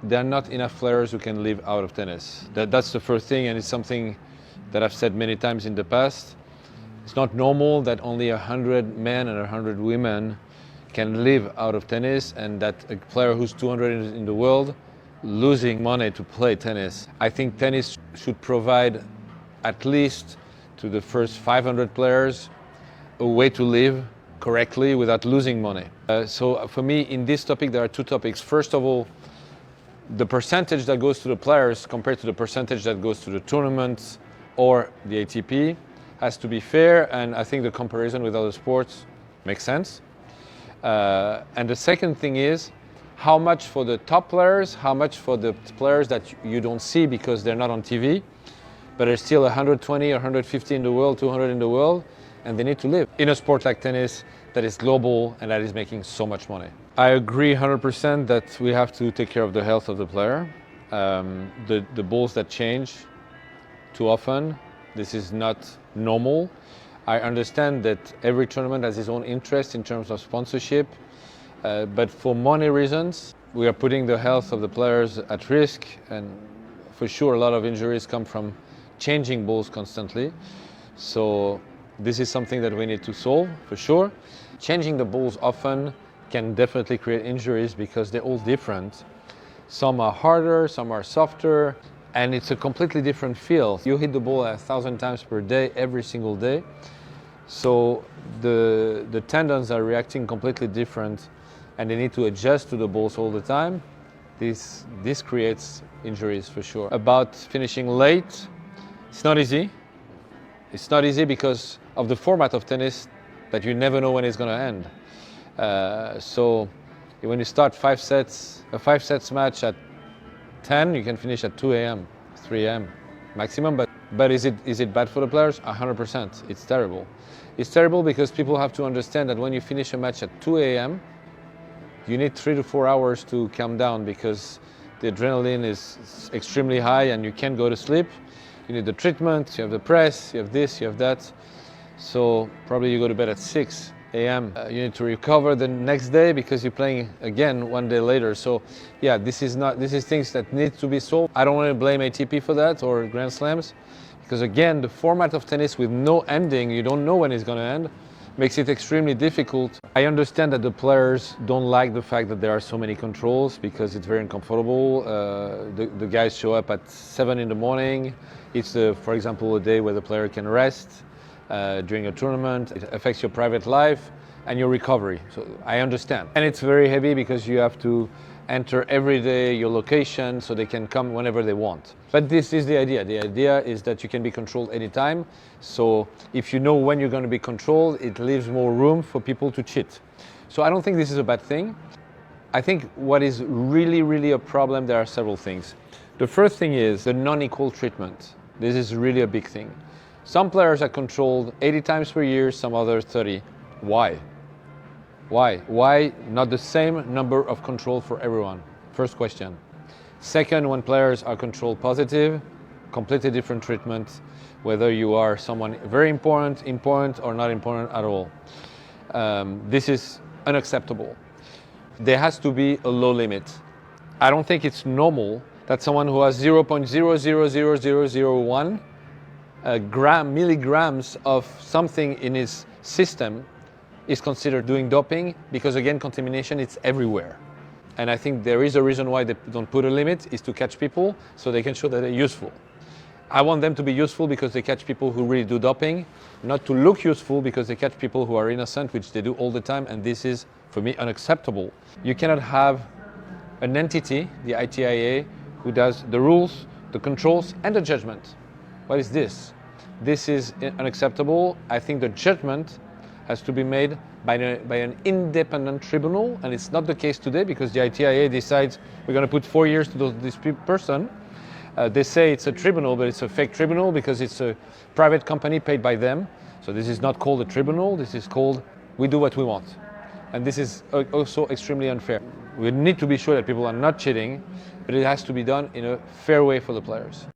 there are not enough players who can live out of tennis. That's the first thing, and it's something that I've said many times in the past. It's not normal that only 100 men and 100 women can live out of tennis, and that a player who's 200 in the world losing money to play tennis. I think tennis should provide at least to the first 500 players a way to live correctly without losing money. So for me, in this topic, there are two topics. First of all, the percentage that goes to the players compared to the percentage that goes to the tournaments or the ATP has to be fair, and I think the comparison with other sports makes sense. And the second thing is, how much for the top players, how much for the players that you don't see because they're not on TV, but there's still 120 or 150 in the world, 200 in the world, and they need to live in a sport like tennis that is global and that is making so much money. I agree 100% that we have to take care of the health of the player. The balls that change too often, this is not normal. I understand that every tournament has its own interest in terms of sponsorship, but for money reasons, we are putting the health of the players at risk, and for sure a lot of injuries come from changing balls constantly. So this is something that we need to solve, for sure. Changing the balls often can definitely create injuries because they're all different. Some are harder, some are softer, and it's a completely different feel. You hit the ball 1,000 times per day, every single day. So the tendons are reacting completely different, and they need to adjust to the balls all the time. This creates injuries for sure. About finishing late, it's not easy. It's not easy because of the format of tennis that you never know when it's going to end. So when you start a 5 sets match at 10, you can finish at 2 a.m., 3 a.m. maximum. But is it bad for the players? 100%. It's terrible. It's terrible because people have to understand that when you finish a match at 2 a.m., you need 3 to 4 hours to calm down because the adrenaline is extremely high and you can't go to sleep. You need the treatment, you have the press, you have this, you have that. So probably you go to bed at 6 a.m. You need to recover the next day because you're playing again one day later. So yeah, this is things that need to be solved. I don't want to blame ATP for that or Grand Slams, because again, the format of tennis with no ending, you don't know when it's going to end, makes it extremely difficult. I understand that the players don't like the fact that there are so many controls because it's very uncomfortable. The guys show up at 7 in the morning. It's, for example, a day where the player can rest during a tournament. It affects your private life and your recovery. So I understand. And it's very heavy because you have to enter every day your location so they can come whenever they want. But this is the idea. The idea is that you can be controlled anytime. So if you know when you're going to be controlled, it leaves more room for people to cheat. So I don't think this is a bad thing. I think what is really, really a problem, there are several things. The first thing is the non-equal treatment. This is really a big thing. Some players are controlled 80 times per year, some others 30. Why? Why not the same number of control for everyone? First question. Second, when players are controlled positive, completely different treatment, whether you are someone very important or not important at all. This is unacceptable. There has to be a low limit. I don't think it's normal that someone who has 0.000001 milligrams of something in his system is considered doing doping, because again, contamination is everywhere. And I think there is a reason why they don't put a limit, is to catch people so they can show that they're useful. I want them to be useful because they catch people who really do doping, not to look useful because they catch people who are innocent, which they do all the time, and this is, for me, unacceptable. You cannot have an entity, the ITIA, who does the rules, the controls, and the judgment. What is this? This is unacceptable. I think the judgment has to be made by an independent tribunal, and it's not the case today because the ITIA decides we're going to put 4 years to this person. They say it's a tribunal, but it's a fake tribunal because it's a private company paid by them. So this is not called a tribunal, this is called we do what we want. And this is also extremely unfair. We need to be sure that people are not cheating, but it has to be done in a fair way for the players.